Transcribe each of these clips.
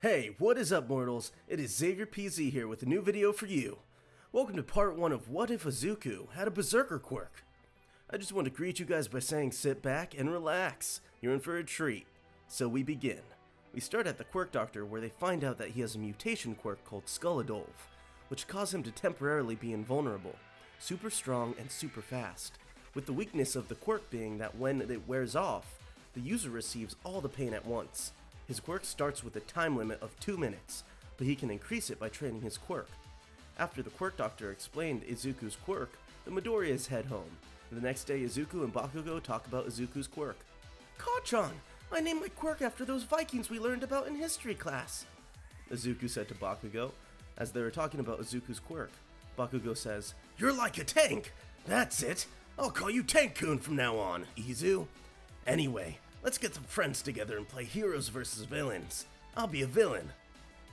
Hey, what is up, mortals? It is Xavier PZ here with a new video for you. Welcome to part 1 of What If Izuku Had a Berserker Quirk? I just want to greet you guys by saying sit back and relax. You're in for a treat. So we begin. We start at the Quirk Doctor, where they find out that he has a mutation quirk called Skulladolf, which causes him to temporarily be invulnerable, super strong and super fast, with the weakness of the quirk being that when it wears off, the user receives all the pain at once. His quirk starts with a time limit of 2 minutes, but he can increase it by training his quirk. After the Quirk Doctor explained Izuku's quirk, the Midoriyas head home. The next day, Izuku and Bakugo talk about Izuku's quirk. "Kachan, I named my quirk after those Vikings we learned about in history class," Izuku said to Bakugo. As they were talking about Izuku's quirk, Bakugo says, "You're like a tank! That's it! I'll call you Tank-kun from now on, Izu. Anyway, let's get some friends together and play heroes versus villains. I'll be a villain."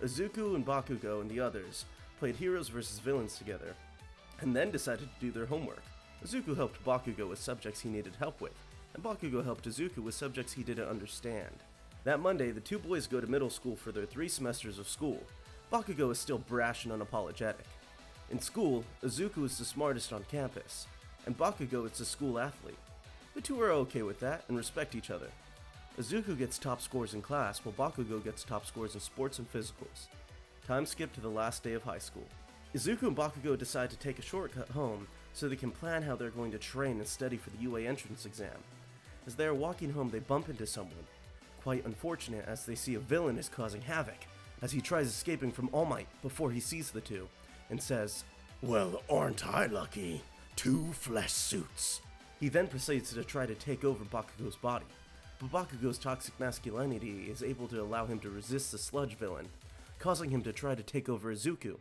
Izuku and Bakugo and the others played heroes versus villains together, and then decided to do their homework. Izuku helped Bakugo with subjects he needed help with, and Bakugo helped Izuku with subjects he didn't understand. That Monday, the two boys go to middle school for their 3 semesters of school. Bakugo is still brash and unapologetic. In school, Izuku is the smartest on campus, and Bakugo is the school athlete. The two are okay with that and respect each other. Izuku gets top scores in class, while Bakugo gets top scores in sports and physicals. Time skip to the last day of high school. Izuku and Bakugo decide to take a shortcut home so they can plan how they're going to train and study for the UA entrance exam. As they are walking home, they bump into someone. Quite unfortunate, as they see a villain is causing havoc, as he tries escaping from All Might before he sees the two, and says, "Well, aren't I lucky? 2 flesh suits." He then proceeds to try to take over Bakugo's body, but Bakugo's toxic masculinity is able to allow him to resist the sludge villain, causing him to try to take over Izuku,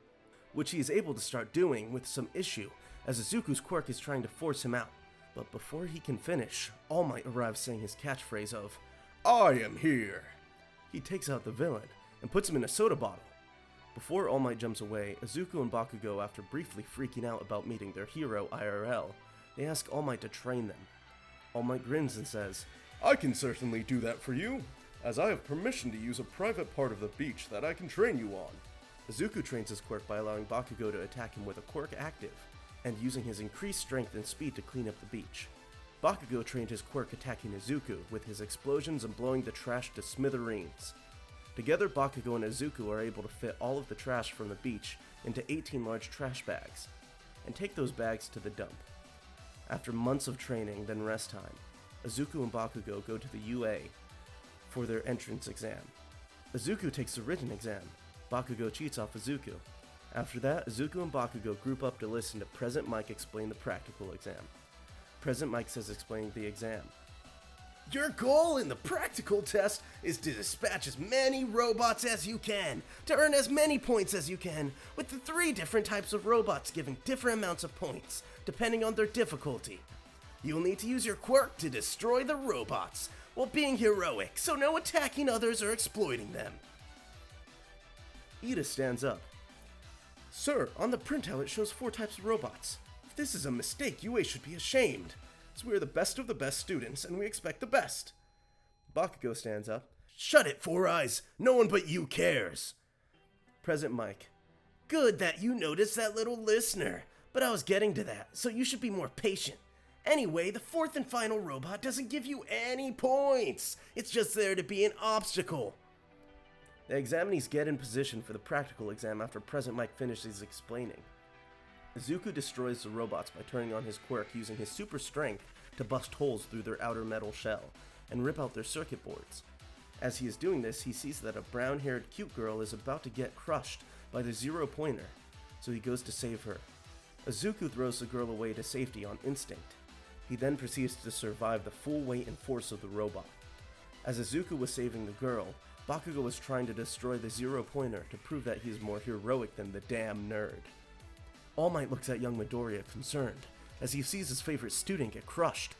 which he is able to start doing with some issue, as Izuku's quirk is trying to force him out. But before he can finish, All Might arrives saying his catchphrase of, "I am here." He takes out the villain and puts him in a soda bottle. Before All Might jumps away, Izuku and Bakugo, after briefly freaking out about meeting their hero IRL, they ask All Might to train them. All Might grins and says, "I can certainly do that for you, as I have permission to use a private part of the beach that I can train you on." Izuku trains his quirk by allowing Bakugo to attack him with a quirk active, and using his increased strength and speed to clean up the beach. Bakugo trained his quirk attacking Izuku with his explosions and blowing the trash to smithereens. Together, Bakugo and Izuku are able to fit all of the trash from the beach into 18 large trash bags, and take those bags to the dump. After months of training, then rest time, Izuku and Bakugo go to the UA for their entrance exam. Izuku takes the written exam. Bakugo cheats off Izuku. After that, Izuku and Bakugo group up to listen to Present Mike explain the practical exam. Present Mike says explaining the exam, "Your goal in the practical test is to dispatch as many robots as you can, to earn as many points as you can, with the 3 different types of robots giving different amounts of points, depending on their difficulty. You'll need to use your quirk to destroy the robots, while being heroic, so no attacking others or exploiting them." Ida stands up. "Sir, on the printout it shows 4 types of robots. If this is a mistake, UA should be ashamed, as we are the best of the best students, and we expect the best." Bakugo stands up. "Shut it, Four Eyes! No one but you cares!" Present Mike. "Good that you noticed that little listener, but I was getting to that, so you should be more patient. Anyway, the 4th and final robot doesn't give you any points. It's just there to be an obstacle." The examinees get in position for the practical exam after Present Mike finishes explaining. Izuku destroys the robots by turning on his quirk using his super strength to bust holes through their outer metal shell and rip out their circuit boards. As he is doing this, he sees that a brown-haired cute girl is about to get crushed by the Zero Pointer, so he goes to save her. Izuku throws the girl away to safety on instinct. He then proceeds to survive the full weight and force of the robot. As Izuku was saving the girl, Bakugo was trying to destroy the Zero Pointer to prove that he is more heroic than the damn nerd. All Might looks at young Midoriya concerned, as he sees his favorite student get crushed.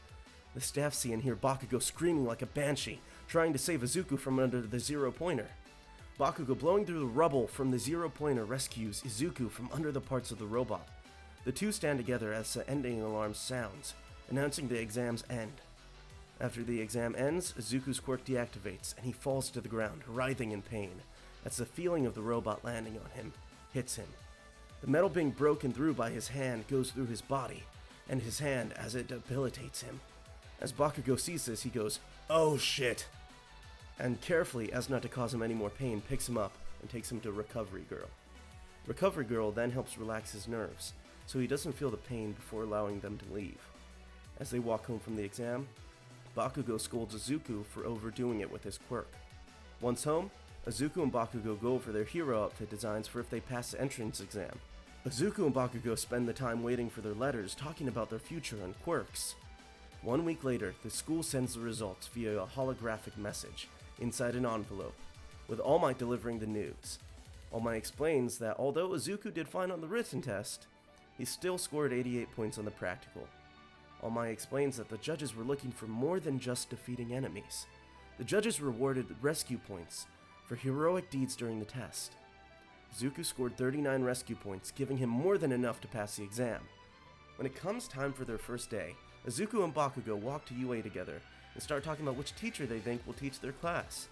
The staff see and hear Bakugo screaming like a banshee, trying to save Izuku from under the Zero Pointer. Bakugo, blowing through the rubble from the Zero Pointer, rescues Izuku from under the parts of the robot. The two stand together as the ending alarm sounds, announcing the exam's end. After the exam ends, Izuku's quirk deactivates, and he falls to the ground, writhing in pain, as the feeling of the robot landing on him hits him. The metal being broken through by his hand goes through his body, and his hand as it debilitates him. As Bakugo sees this, he goes, "Oh shit!" and carefully, as not to cause him any more pain, picks him up and takes him to Recovery Girl. Recovery Girl then helps relax his nerves, so he doesn't feel the pain before allowing them to leave. As they walk home from the exam, Bakugo scolds Izuku for overdoing it with his quirk. Once home, Izuku and Bakugo go over their hero outfit designs for if they pass the entrance exam. Izuku and Bakugo spend the time waiting for their letters, talking about their future and quirks. 1 week later, the school sends the results via a holographic message inside an envelope, with All Might delivering the news. All Might explains that although Izuku did fine on the written test, he still scored 88 points on the practical. All Might explains that the judges were looking for more than just defeating enemies. The judges rewarded rescue points for heroic deeds during the test. Izuku scored 39 rescue points, giving him more than enough to pass the exam. When it comes time for their first day, Izuku and Bakugo walk to UA together and start talking about which teacher they think will teach their class.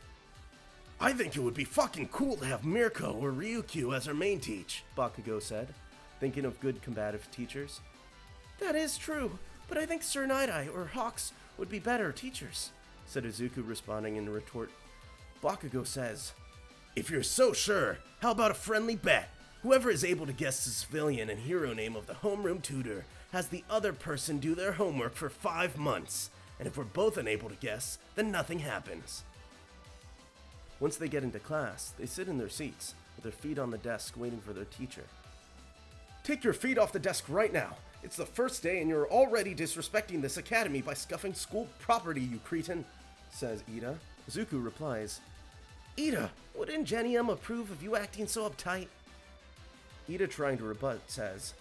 "I think it would be fucking cool to have Mirko or Ryukyu as our main teach," Bakugo said, thinking of good combative teachers. "That is true, but I think Sir Night-Eye or Hawks would be better teachers," said Izuku, responding in retort. Bakugo says, "If you're so sure, how about a friendly bet? Whoever is able to guess the civilian and hero name of the homeroom tutor has the other person do their homework for 5 months, and if we're both unable to guess, then nothing happens." Once they get into class, they sit in their seats, with their feet on the desk waiting for their teacher. "Take your feet off the desk right now. It's the first day and you're already disrespecting this academy by scuffing school property, you cretin," says Ida. Izuku replies, "Ida, wouldn't Genium approve of you acting so uptight?" Ida, trying to rebut, says,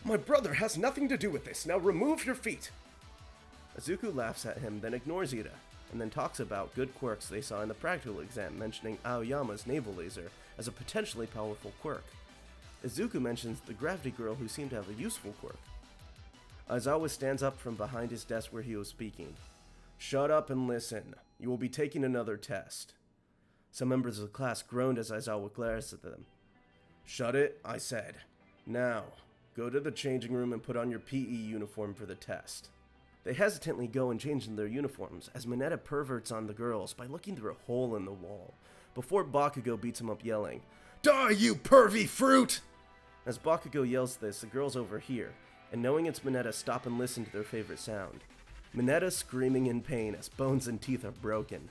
"My brother has nothing to do with this. Now remove your feet." Izuku laughs at him, then ignores Ida, and then talks about good quirks they saw in the practical exam, mentioning Aoyama's naval laser as a potentially powerful quirk. Izuku mentions the Gravity Girl, who seemed to have a useful quirk. Aizawa stands up from behind his desk where he was speaking. "Shut up and listen. You will be taking another test." Some members of the class groaned as Aizawa glares at them. "Shut it, I said. Now, go to the changing room and put on your PE uniform for the test." They hesitantly go and change in their uniforms as Mineta perverts on the girls by looking through a hole in the wall, before Bakugo beats him up yelling, "Die, you pervy fruit!" As Bakugo yells this, the girls overhear, and knowing it's Mineta, stop and listen to their favorite sound. Mineta screaming in pain as bones and teeth are broken.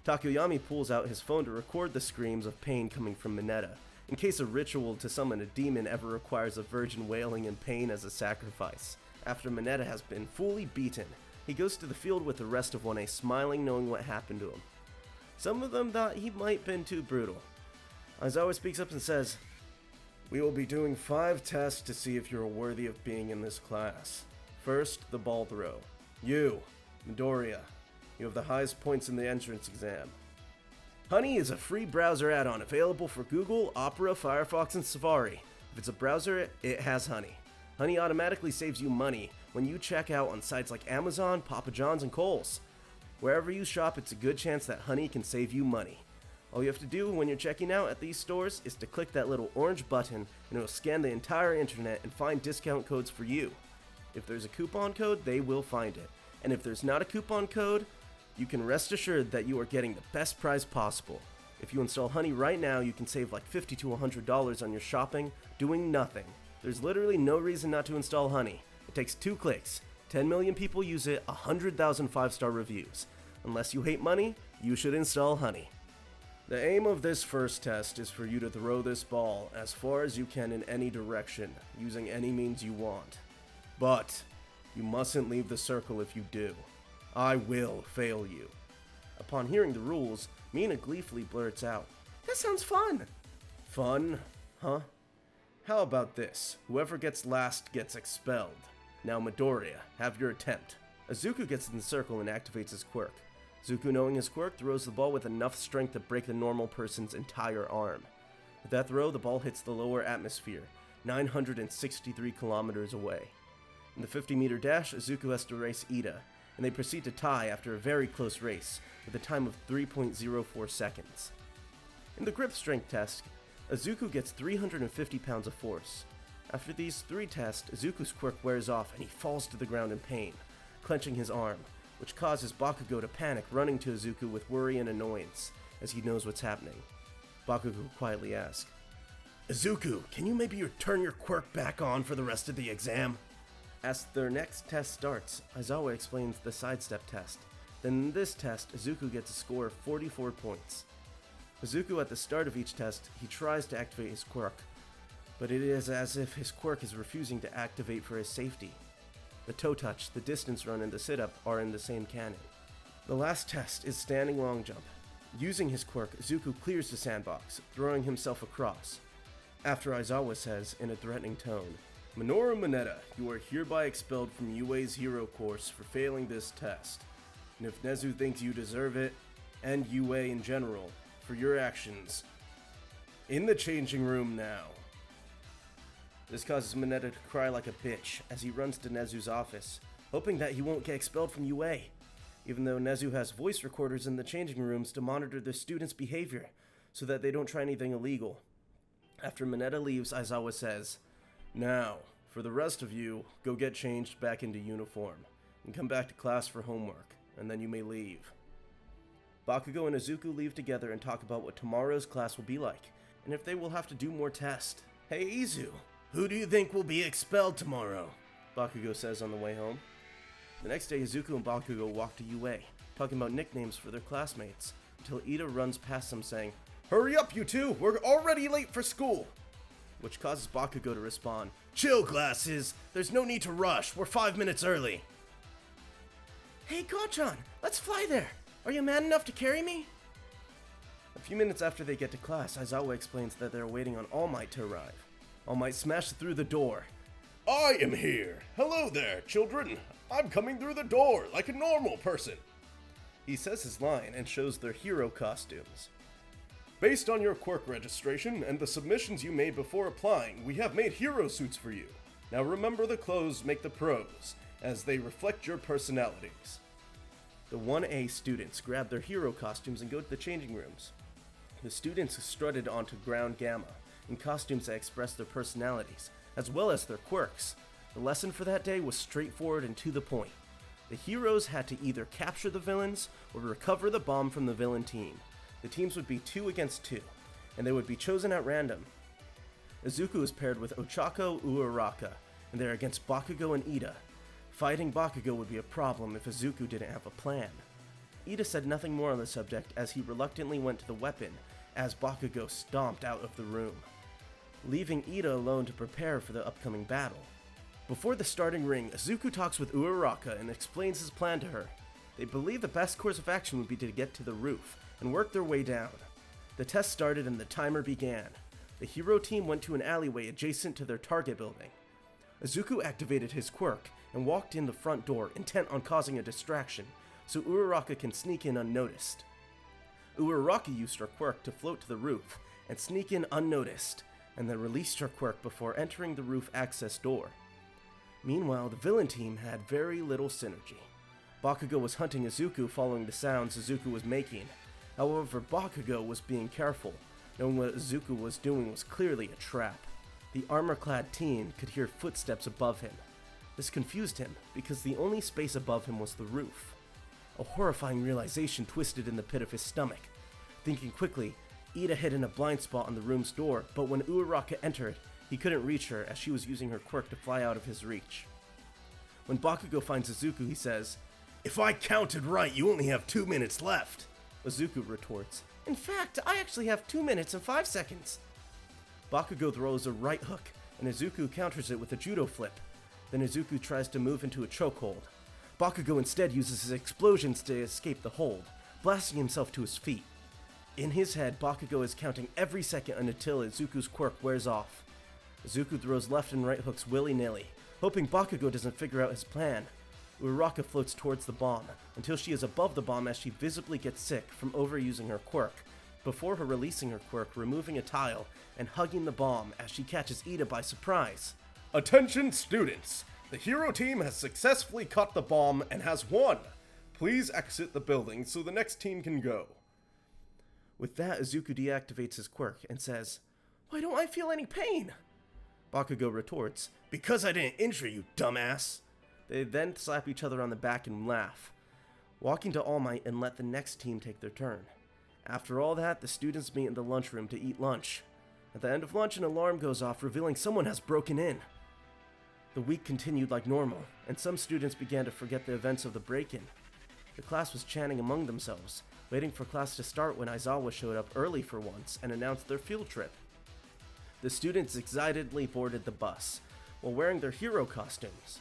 Takoyami pulls out his phone to record the screams of pain coming from Mineta, in case a ritual to summon a demon ever requires a virgin wailing in pain as a sacrifice. After Mineta has been fully beaten, he goes to the field with the rest of 1A, smiling, knowing what happened to him. Some of them thought he might been too brutal. Aizawa speaks up and says, "We will be doing 5 tests to see if you're worthy of being in this class. First, the ball throw. You, Midoriya, you have the highest points in the entrance exam. Honey is a free browser add-on available for Google, Opera, Firefox, and Safari. If it's a browser, it has Honey. Honey automatically saves you money when you check out on sites like Amazon, Papa John's, and Kohl's. Wherever you shop, it's a good chance that Honey can save you money. All you have to do when you're checking out at these stores is to click that little orange button and it'll scan the entire internet and find discount codes for you. If there's a coupon code, they will find it. And if there's not a coupon code, you can rest assured that you are getting the best price possible. If you install Honey right now, you can save like $50 to $100 on your shopping doing nothing. There's literally no reason not to install Honey. It takes 2 clicks. 10 million people use it, 100,000 5-star reviews. Unless you hate money, you should install Honey. The aim of this first test is for you to throw this ball as far as you can in any direction, using any means you want. But you mustn't leave the circle if you do. I will fail you. Upon hearing the rules, Mina gleefully blurts out, "That sounds fun." "Fun? Huh? How about this? Whoever gets last gets expelled. Now Midoriya, have your attempt." Izuku gets in the circle and activates his quirk. Izuku, knowing his quirk, throws the ball with enough strength to break the normal person's entire arm. With that throw, the ball hits the lower atmosphere, 963 kilometers away. In the 50-meter dash, Izuku has to race Ida, and they proceed to tie after a very close race, with a time of 3.04 seconds. In In the grip strength test, Izuku gets 350 pounds of force. After these 3 tests, Izuku's quirk wears off and he falls to the ground in pain, clenching his arm, which causes Bakugo to panic, running to Izuku with worry and annoyance, as he knows what's happening. Bakugo quietly asks, "Izuku, can you maybe turn your quirk back on for the rest of the exam?" As their next test starts, Aizawa explains the sidestep test. Then in this test, Izuku gets a score of 44 points. Izuku, at the start of each test, he tries to activate his quirk, but it is as if his quirk is refusing to activate for his safety. The toe touch, the distance run, and the sit-up are in the same canon. The last test is standing long jump. Using his quirk, Izuku clears the sandbox, throwing himself across. After Aizawa says, in a threatening tone, "Minoru Mineta, you are hereby expelled from UA's hero course for failing this test. And if Nezu thinks you deserve it, and UA in general, for your actions, in the changing room now." This causes Mineta to cry like a bitch as he runs to Nezu's office, hoping that he won't get expelled from UA, even though Nezu has voice recorders in the changing rooms to monitor the students' behavior so that they don't try anything illegal. After Mineta leaves, Aizawa says, "Now, for the rest of you, go get changed back into uniform, and come back to class for homework, and then you may leave." Bakugo and Izuku leave together and talk about what tomorrow's class will be like, and if they will have to do more tests. "Hey Izu, who do you think will be expelled tomorrow?" Bakugo says on the way home. The next day, Izuku and Bakugo walk to UA, talking about nicknames for their classmates, until Ida runs past them saying, "Hurry up, you two! We're already late for school!" Which causes Bakugo to respond, "Chill, glasses! There's no need to rush. We're 5 minutes early." "Hey, Gonchan, let's fly there! Are you man enough to carry me?" A few minutes after they get to class, Aizawa explains that they're waiting on All Might to arrive. All Might smashes through the door. "I am here! Hello there, children! I'm coming through the door like a normal person!" He says his line and shows their hero costumes. "Based on your quirk registration and the submissions you made before applying, we have made hero suits for you. Now remember, the clothes make the pros, as they reflect your personalities." The 1A students grab their hero costumes and go to the changing rooms. The students strutted onto ground gamma, in costumes that express their personalities, as well as their quirks. The lesson for that day was straightforward and to the point. The heroes had to either capture the villains or recover the bomb from the villain team. The teams would be 2 against 2, and they would be chosen at random. Izuku is paired with Ochako Uraraka, and they're against Bakugo and Ida. Fighting Bakugo would be a problem if Izuku didn't have a plan. Ida said nothing more on the subject as he reluctantly went to the weapon as Bakugo stomped out of the room, leaving Ida alone to prepare for the upcoming battle. Before the starting ring, Izuku talks with Uraraka and explains his plan to her. They believe the best course of action would be to get to the roof and work their way down. The test started and the timer began. The hero team went to an alleyway adjacent to their target building. Izuku activated his quirk and walked in the front door, intent on causing a distraction, so Uraraka can sneak in unnoticed. Uraraka used her quirk to float to the roof and sneak in unnoticed, and then released her quirk before entering the roof access door. Meanwhile, the villain team had very little synergy. Bakugo was hunting Izuku following the sounds Izuku was making. However, Bakugo was being careful, knowing what Izuku was doing was clearly a trap. The armor-clad teen could hear footsteps above him. This confused him, because the only space above him was the roof. A horrifying realization twisted in the pit of his stomach. Thinking quickly, Ida hid in a blind spot on the room's door, but when Uraraka entered, he couldn't reach her as she was using her quirk to fly out of his reach. When Bakugo finds Izuku, he says, "If I counted right, you only have 2 minutes left." Izuku retorts, "In fact, I actually have 2 minutes and 5 seconds. Bakugo throws a right hook, and Izuku counters it with a judo flip. Then Izuku tries to move into a chokehold. Bakugo instead uses his explosions to escape the hold, blasting himself to his feet. In his head, Bakugo is counting every second until Izuku's quirk wears off. Izuku throws left and right hooks willy-nilly, hoping Bakugo doesn't figure out his plan. Uraraka floats towards the bomb, until she is above the bomb as she visibly gets sick from overusing her quirk, before her releasing her quirk, removing a tile, and hugging the bomb as she catches Ida by surprise. "Attention students! The hero team has successfully caught the bomb and has won! Please exit the building so the next team can go." With that, Izuku deactivates his quirk and says, "Why don't I feel any pain?" Bakugo retorts, "Because I didn't injure you, dumbass." They then slap each other on the back and laugh, walking to All Might and let the next team take their turn. After all that, the students meet in the lunchroom to eat lunch. At the end of lunch, an alarm goes off, revealing someone has broken in. The week continued like normal, and some students began to forget the events of the break-in. The class was chatting among themselves, waiting for class to start when Aizawa showed up early for once and announced their field trip. The students excitedly boarded the bus, while wearing their hero costumes.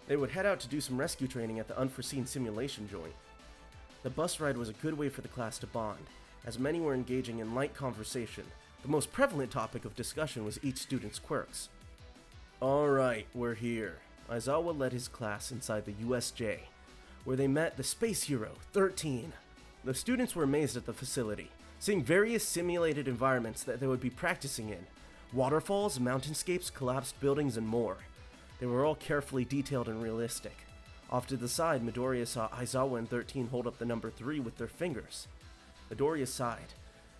They would head out to do some rescue training at the unforeseen simulation joint. The bus ride was a good way for the class to bond, as many were engaging in light conversation. The most prevalent topic of discussion was each student's quirks. "Alright, we're here." Aizawa led his class inside the USJ, where they met the space hero, 13. The students were amazed at the facility, seeing various simulated environments that they would be practicing in. Waterfalls, mountainscapes, collapsed buildings, and more. They were all carefully detailed and realistic. Off to the side, Midoriya saw Aizawa and 13 hold up the number 3 with their fingers. Midoriya sighed,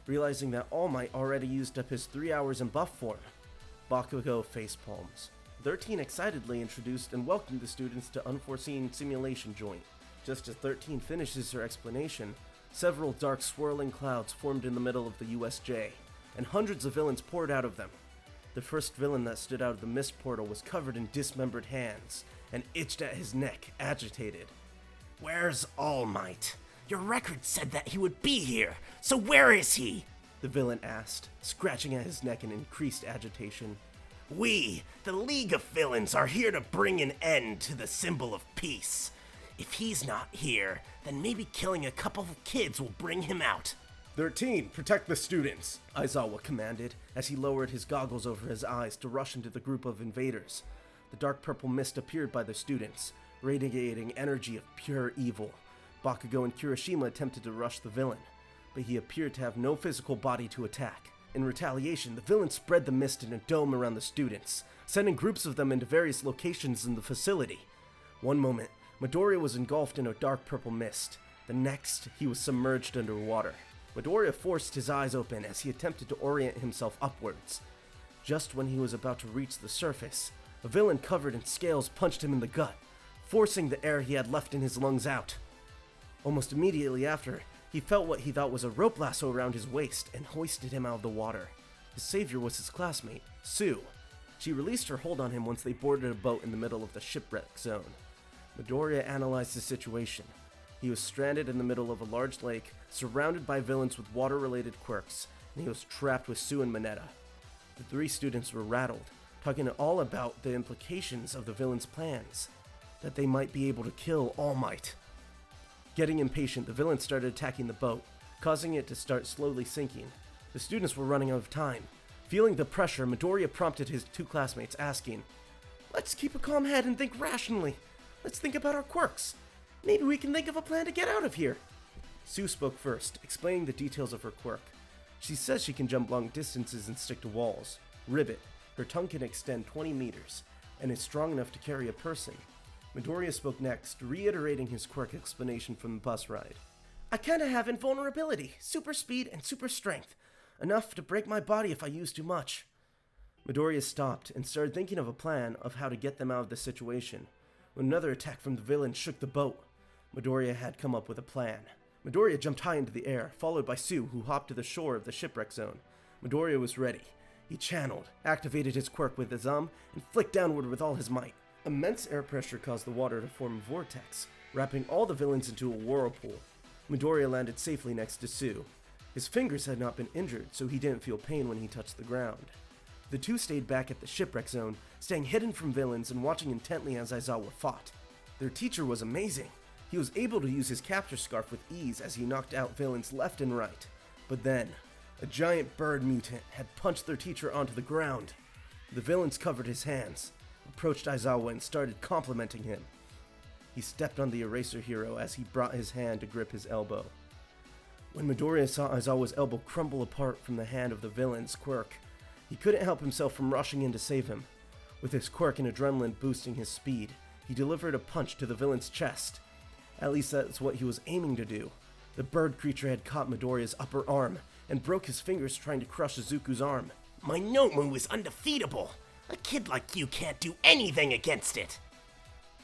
realizing that All Might already used up his 3 hours in buff form. Bakugo facepalms. 13 excitedly introduced and welcomed the students to unforeseen simulation joint. Just as 13 finishes her explanation, several dark swirling clouds formed in the middle of the USJ, and hundreds of villains poured out of them. The first villain that stood out of the mist portal was covered in dismembered hands, and itched at his neck, agitated. "Where's All Might? Your record said that he would be here, so where is he?" the villain asked, scratching at his neck in increased agitation. "We, the League of Villains, are here to bring an end to the symbol of peace. If he's not here, then maybe killing a couple of kids will bring him out." 13, protect the students, Aizawa commanded as he lowered his goggles over his eyes to rush into the group of invaders. The dark purple mist appeared by the students, radiating energy of pure evil. Bakugo and Kirishima attempted to rush the villain, but he appeared to have no physical body to attack. In retaliation, the villain spread the mist in a dome around the students, sending groups of them into various locations in the facility. One moment, Midoriya was engulfed in a dark purple mist. The next, he was submerged underwater. Midoriya forced his eyes open as he attempted to orient himself upwards. Just when he was about to reach the surface, a villain covered in scales punched him in the gut, forcing the air he had left in his lungs out. Almost immediately after, he felt what he thought was a rope lasso around his waist and hoisted him out of the water. His savior was his classmate, Sue. She released her hold on him once they boarded a boat in the middle of the shipwreck zone. Midoriya analyzed the situation. He was stranded in the middle of a large lake, surrounded by villains with water-related quirks, and he was trapped with Sue and Mineta. The 3 students were rattled, talking all about the implications of the villains' plans, that they might be able to kill All Might. Getting impatient, the villains started attacking the boat, causing it to start slowly sinking. The students were running out of time. Feeling the pressure, Midoriya prompted his 2 classmates, asking, "Let's keep a calm head and think rationally. Let's think about our quirks. Maybe we can think of a plan to get out of here." Sue spoke first, explaining the details of her quirk. She says she can jump long distances and stick to walls. Ribbit, her tongue can extend 20 meters, and is strong enough to carry a person. Midoriya spoke next, reiterating his quirk explanation from the bus ride. "I kinda have invulnerability, super speed, and super strength. Enough to break my body if I use too much." Midoriya stopped and started thinking of a plan of how to get them out of the situation, when another attack from the villain shook the boat. Midoriya had come up with a plan. Midoriya jumped high into the air, followed by Sue, who hopped to the shore of the shipwreck zone. Midoriya was ready. He channeled, activated his quirk with his and flicked downward with all his might. Immense air pressure caused the water to form a vortex, wrapping all the villains into a whirlpool. Midoriya landed safely next to Sue. His fingers had not been injured, so he didn't feel pain when he touched the ground. The 2 stayed back at the shipwreck zone, staying hidden from villains and watching intently as Aizawa fought. Their teacher was amazing. He was able to use his capture scarf with ease as he knocked out villains left and right. But then, a giant bird mutant had punched their teacher onto the ground. The villains covered his hands, approached Aizawa and started complimenting him. He stepped on the eraser hero as he brought his hand to grip his elbow. When Midoriya saw Aizawa's elbow crumble apart from the hand of the villain's quirk, he couldn't help himself from rushing in to save him. With his quirk and adrenaline boosting his speed, he delivered a punch to the villain's chest. At least that's what he was aiming to do. The bird creature had caught Midoriya's upper arm, and broke his fingers trying to crush Izuku's arm. My Nomu is undefeatable. A kid like you can't do anything against it.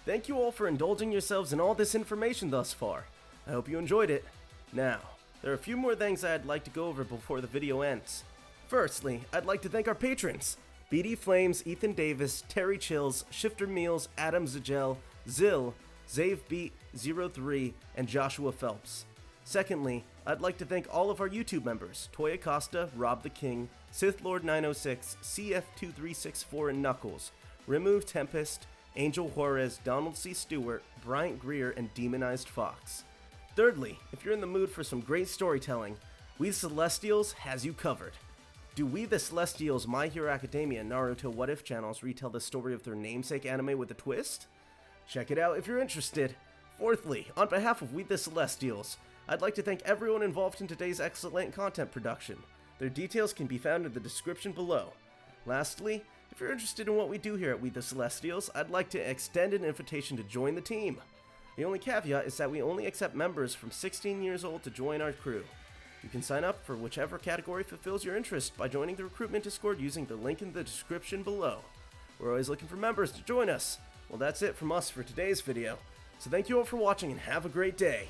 Thank you all for indulging yourselves in all this information thus far. I hope you enjoyed it. Now, there are a few more things I'd like to go over before the video ends. Firstly, I'd like to thank our patrons: BD Flames, Ethan Davis, Terry Chills, Shifter Meals, Adam Zagel, Zill, ZaveBeat03, and Joshua Phelps. Secondly, I'd like to thank all of our YouTube members: Toya Costa, Rob the King, Sith Lord 906, CF2364 and Knuckles, Remove Tempest, Angel Juarez, Donald C. Stewart, Bryant Greer, and Demonized Fox. Thirdly, if you're in the mood for some great storytelling, We the Celestials has you covered. Do We the Celestials' My Hero Academia and Naruto What If channels retell the story of their namesake anime with a twist? Check it out if you're interested. Fourthly, on behalf of We the Celestials, I'd like to thank everyone involved in today's excellent content production. Their details can be found in the description below. Lastly, if you're interested in what we do here at We the Celestials, I'd like to extend an invitation to join the team. The only caveat is that we only accept members from 16 years old to join our crew. You can sign up for whichever category fulfills your interest by joining the recruitment Discord using the link in the description below. We're always looking for members to join us. Well, that's it from us for today's video. So thank you all for watching and have a great day.